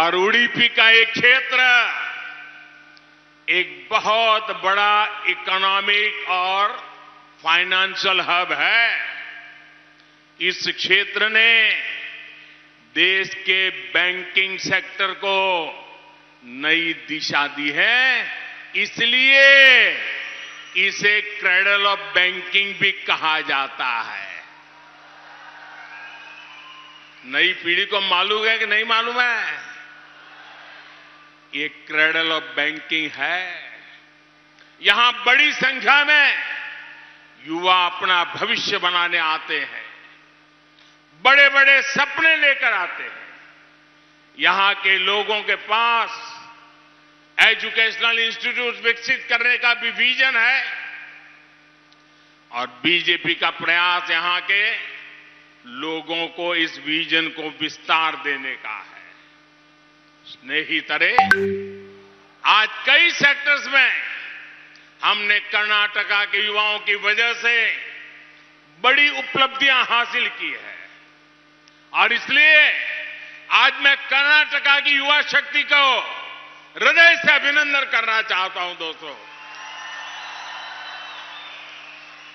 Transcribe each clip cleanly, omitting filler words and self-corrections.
और उडुपी का एक क्षेत्र एक बहुत बड़ा इकोनॉमिक और फाइनेंशियल हब है। इस क्षेत्र ने देश के बैंकिंग सेक्टर को नई दिशा दी है, इसलिए इसे क्रेडल ऑफ बैंकिंग भी कहा जाता है। नई पीढ़ी को मालूम है कि नहीं मालूम है? ये क्रेडल ऑफ बैंकिंग है। यहां बड़ी संख्या में युवा अपना भविष्य बनाने आते हैं, बड़े बड़े सपने लेकर आते हैं। यहां के लोगों के पास एजुकेशनल इंस्टीट्यूट विकसित करने का भी विजन है और बीजेपी का प्रयास यहां के लोगों को इस विजन को विस्तार देने का है। स्नेहितरे, आज कई सेक्टर्स में हमने कर्नाटका के युवाओं की वजह से बड़ी उपलब्धियां हासिल की है और इसलिए आज मैं कर्नाटका की युवा शक्ति को हृदय से अभिनंदन करना चाहता हूं। दोस्तों,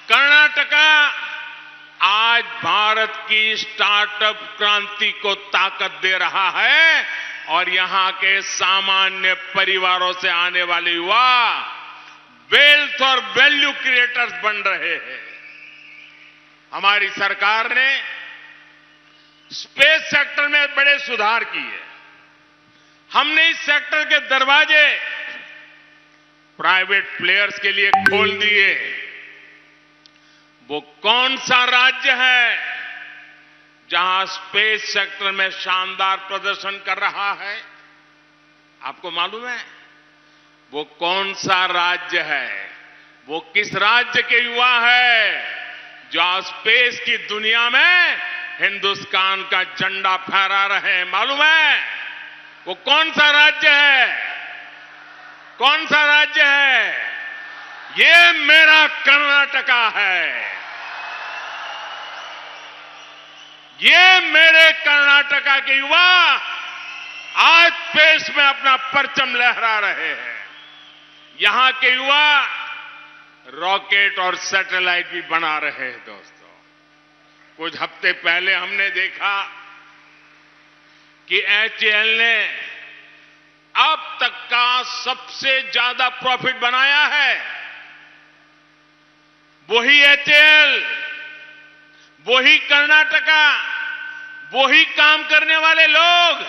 कर्नाटका आज भारत की स्टार्टअप क्रांति को ताकत दे रहा है और यहां के सामान्य परिवारों से आने वाले युवा वेल्थ और वैल्यू क्रिएटर्स बन रहे हैं। हमारी सरकार ने स्पेस सेक्टर में बड़े सुधार किए। हमने इस सेक्टर के दरवाजे प्राइवेट प्लेयर्स के लिए खोल दिए। वो कौन सा राज्य है जहां स्पेस सेक्टर में शानदार प्रदर्शन कर रहा है? आपको मालूम है वो कौन सा राज्य है? वो किस राज्य के युवा है जो स्पेस की दुनिया में हिंदुस्तान का झंडा फहरा रहे हैं? मालूम है वो कौन सा राज्य है? कौन सा राज्य है? ये मेरा कर्नाटका है। ये मेरे कर्नाटका के युवा आज स्पेस में अपना परचम लहरा रहे हैं। यहां के युवा रॉकेट और सैटेलाइट भी बना रहे हैं। दोस्तों, कुछ हफ्ते पहले हमने देखा कि एचएएल ने अब तक का सबसे ज्यादा प्रॉफिट बनाया है। वही एचएएल, वही कर्नाटका, वही काम करने वाले लोग।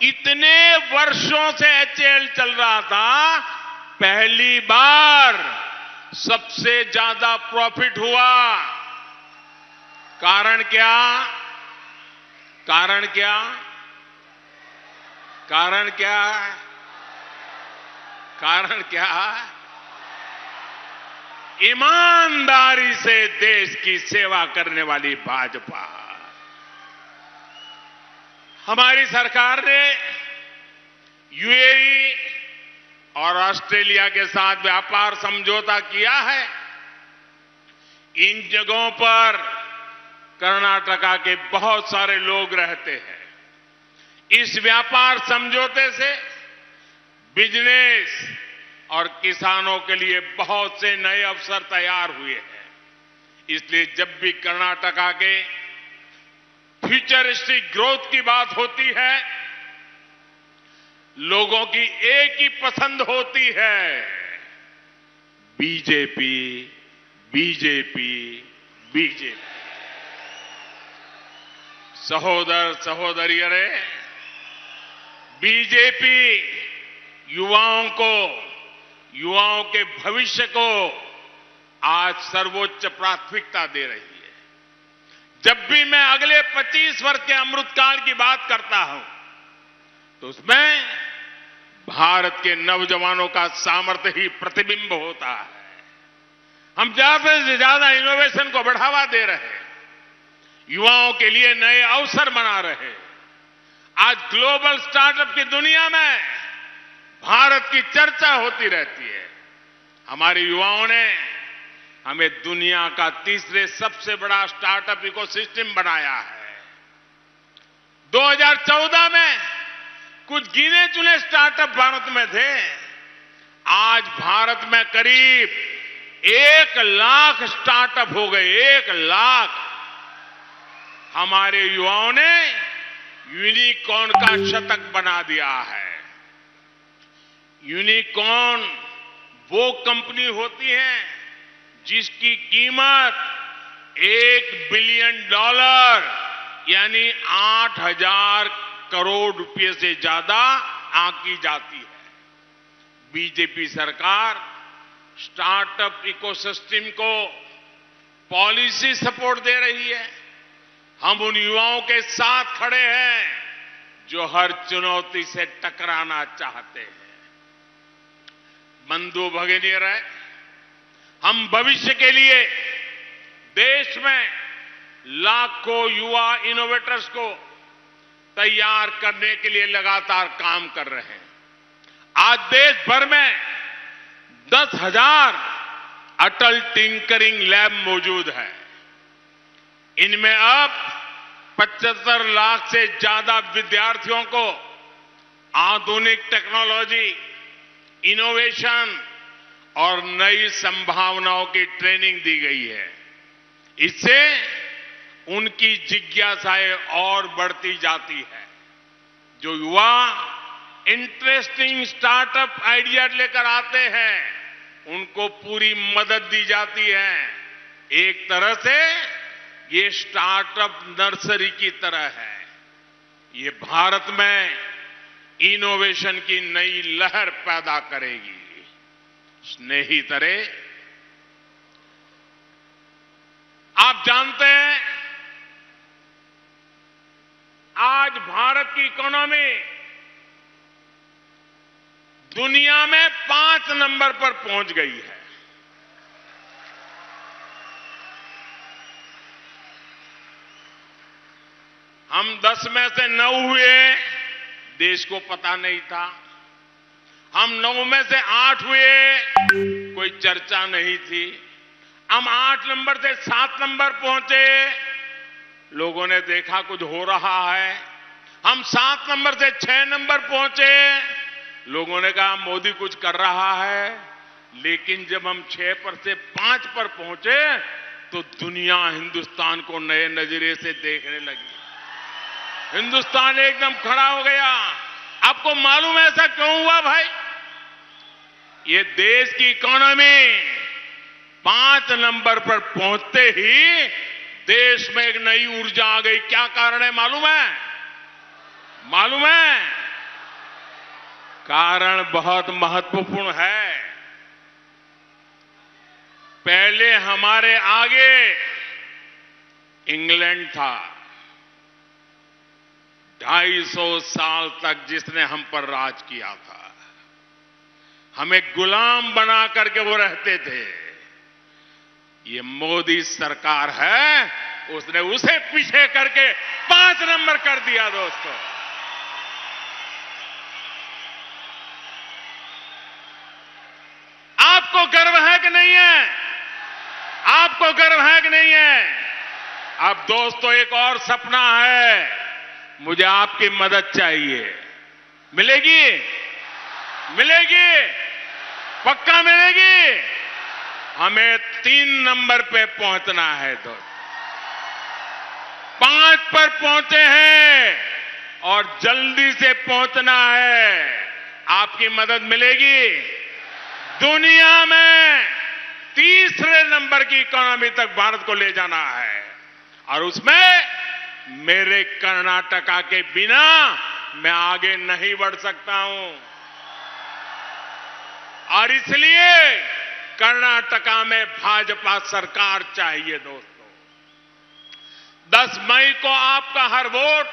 इतने वर्षों से एचएएल चल रहा था, पहली बार सबसे ज्यादा प्रॉफिट हुआ। कारण क्या? कारण क्या? कारण क्या? कारण क्या? ईमानदारी से देश की सेवा करने वाली भाजपा। हमारी सरकार ने यूएई और ऑस्ट्रेलिया के साथ व्यापार समझौता किया है। इन जगहों पर कर्नाटका के बहुत सारे लोग रहते हैं। इस व्यापार समझौते से बिजनेस और किसानों के लिए बहुत से नए अवसर तैयार हुए हैं। इसलिए जब भी कर्नाटका के फ्यूचरिस्टिक ग्रोथ की बात होती है, लोगों की एक ही पसंद होती है, बीजेपी, बीजेपी, बीजेपी। सहोदर सहोदरियों, बीजेपी युवाओं के भविष्य को आज सर्वोच्च प्राथमिकता दे रही है। जब भी मैं अगले 25 वर्ष के अमृतकाल की बात करता हूं तो उसमें भारत के नौजवानों का सामर्थ्य ही प्रतिबिंब होता है। हम ज्यादा से ज्यादा इनोवेशन को बढ़ावा दे रहे हैं, युवाओं के लिए नए अवसर बना रहे हैं। आज ग्लोबल स्टार्टअप की दुनिया में भारत की चर्चा होती रहती है। हमारे युवाओं ने हमें दुनिया का तीसरे सबसे बड़ा स्टार्टअप इकोसिस्टम बनाया है। 2014 में कुछ कुछ गिने चुने स्टार्टअप भारत में थे। आज भारत में करीब 1 लाख स्टार्टअप हो गए। 1 लाख। हमारे युवाओं ने यूनिकॉर्न का शतक बना दिया है। यूनिकॉर्न वो कंपनी होती है जिसकी कीमत $1 बिलियन यानी 8,000 करोड़ रुपए से ज्यादा आंकी जाती है। बीजेपी सरकार स्टार्टअप इकोसिस्टम को पॉलिसी सपोर्ट दे रही है। हम उन युवाओं के साथ खड़े हैं जो हर चुनौती से टकराना चाहते हैं। बंधु भगिनी रहे, हम भविष्य के लिए देश में लाखों युवा इनोवेटर्स को तैयार करने के लिए लगातार काम कर रहे हैं। आज देश भर में 10,000 अटल टिंकरिंग लैब मौजूद है। इनमें अब 75 लाख से ज्यादा विद्यार्थियों को आधुनिक टेक्नोलॉजी, इनोवेशन और नई संभावनाओं की ट्रेनिंग दी गई है। इससे उनकी जिज्ञासाएं और बढ़ती जाती है। जो युवा इंटरेस्टिंग स्टार्टअप आइडिया लेकर आते हैं, उनको पूरी मदद दी जाती है। एक तरह से ये स्टार्टअप नर्सरी की तरह है। ये भारत में इनोवेशन की नई लहर पैदा करेगी। स्नेहितरे, आप जानते हैं आज भारत की इकोनॉमी दुनिया में 5 नंबर पर पहुंच गई है। हम 10 में से 9 हुए, देश को पता नहीं था। हम 9 में से 8 हुए, कोई चर्चा नहीं थी। हम 8 नंबर से 7 नंबर पहुंचे, लोगों ने देखा कुछ हो रहा है। हम 7 नंबर से 6 नंबर पहुंचे, लोगों ने कहा मोदी कुछ कर रहा है। लेकिन जब हम 6 पर से 5 पर पहुंचे तो दुनिया हिंदुस्तान को नए नजरिए से देखने लगी। हिंदुस्तान एकदम खड़ा हो गया। आपको मालूम है ऐसा क्यों हुआ भाई? ये देश की इकोनॉमी 5 नंबर पर पहुंचते ही देश में एक नई ऊर्जा आ गई। क्या कारण है मालूम है? मालूम है? कारण बहुत महत्वपूर्ण है। पहले हमारे आगे इंग्लैंड था। 250 साल तक जिसने हम पर राज किया था। हमें गुलाम बना करके वो रहते थे। ये मोदी सरकार है, उसने उसे पीछे करके 5 नंबर कर दिया। दोस्तों, आपको गर्व है कि नहीं है? आपको गर्व है कि नहीं है? अब दोस्तों, एक और सपना है। मुझे आपकी मदद चाहिए। मिलेगी? मिलेगी? पक्का मिलेगी? हमें 3 नंबर पे पहुंचना है। दोस्तों, 5 पर पहुंचे हैं और जल्दी से पहुंचना है। आपकी मदद मिलेगी? दुनिया में तीसरे नंबर की इकोनॉमी तक भारत को ले जाना है और उसमें मेरे कर्नाटका के बिना मैं आगे नहीं बढ़ सकता हूं। और इसलिए कर्नाटका में भाजपा सरकार चाहिए। दोस्तों, 10 मई को आपका हर वोट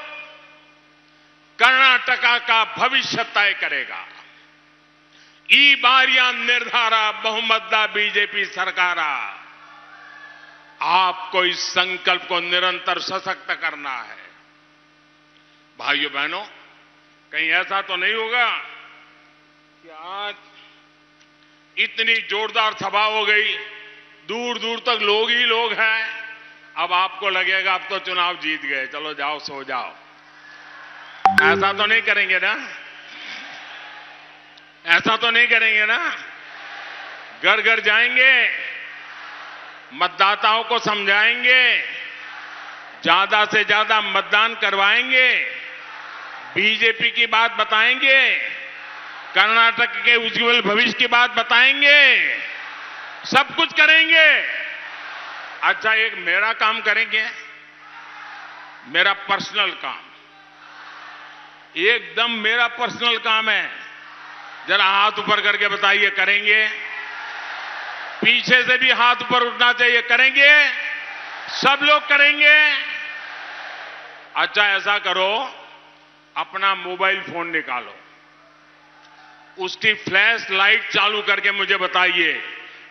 कर्नाटका का भविष्य तय करेगा। ई बारिया निर्धारा बहुमतदा बीजेपी सरकार। आपको इस संकल्प को निरंतर सशक्त करना है। भाइयों बहनों, कहीं ऐसा तो नहीं होगा कि आज इतनी जोरदार सभा हो गई, दूर दूर तक लोग ही लोग हैं, अब आपको लगेगा अब तो चुनाव जीत गए, चलो जाओ सो जाओ। ऐसा तो नहीं करेंगे ना? ऐसा तो नहीं करेंगे ना? घर घर जाएंगे, मतदाताओं को समझाएंगे, ज्यादा से ज्यादा मतदान करवाएंगे, बीजेपी की बात बताएंगे, कर्नाटक के उज्जवल भविष्य की बात बताएंगे, सब कुछ करेंगे। अच्छा, एक मेरा काम करेंगे, मेरा पर्सनल काम, एकदम मेरा पर्सनल काम है। जरा हाथ ऊपर करके बताइए, करेंगे? पीछे से भी हाथ ऊपर उठना चाहिए, करेंगे? सब लोग करेंगे? अच्छा, ऐसा करो, अपना मोबाइल फोन निकालो, उसकी फ्लैश लाइट चालू करके मुझे बताइए,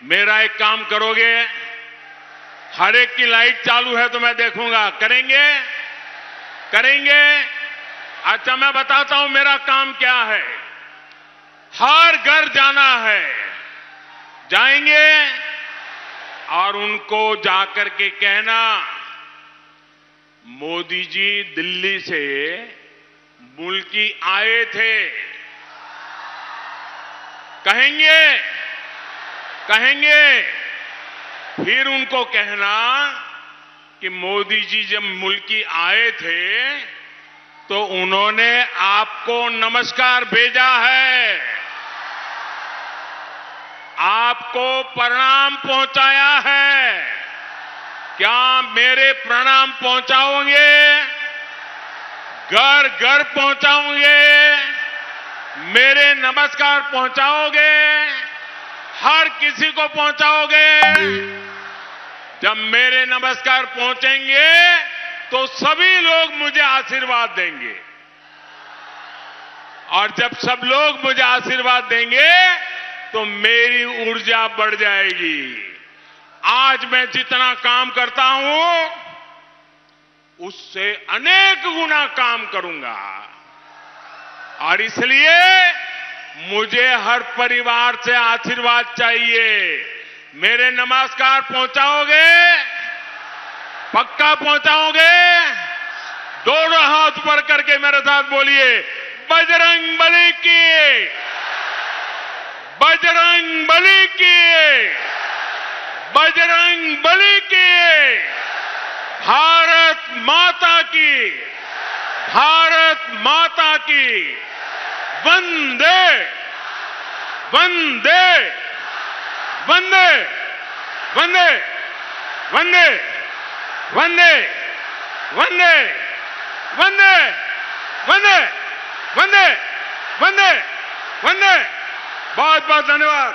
मेरा एक काम करोगे? हर एक की लाइट चालू है तो मैं देखूंगा, करेंगे? करेंगे? अच्छा, मैं बताता हूं मेरा काम क्या है। हर घर जाना है, जाएंगे और उनको जाकर के कहना, मोदी जी दिल्ली से मुल्की आए थे। कहेंगे? कहेंगे? फिर उनको कहना कि मोदी जी जब मुल्की आए थे तो उन्होंने आपको नमस्कार भेजा है, आपको प्रणाम पहुंचाया है। क्या मेरे प्रणाम पहुंचाओगे? घर घर पहुंचाओगे? मेरे नमस्कार पहुंचाओगे? हर किसी को पहुंचाओगे? जब मेरे नमस्कार पहुंचेंगे तो सभी लोग मुझे आशीर्वाद देंगे, और जब सब लोग मुझे आशीर्वाद देंगे तो मेरी ऊर्जा बढ़ जाएगी। आज मैं जितना काम करता हूं उससे अनेक गुना काम करूंगा, और इसलिए मुझे हर परिवार से आशीर्वाद चाहिए। मेरे नमस्कार पहुंचाओगे? पक्का पहुंचाओगे? दोनों हाथ ऊपर करके मेरे साथ बोलिए, बजरंग बली की, बजरंग बली की, बजरंग बली की, भारत माता की, भारत माता की, वंदे वंदे वंदे वंदे वंदे वंदे वंदे वंदे वंदे वंदे वंदे वंदे। बहुत बहुत धन्यवाद।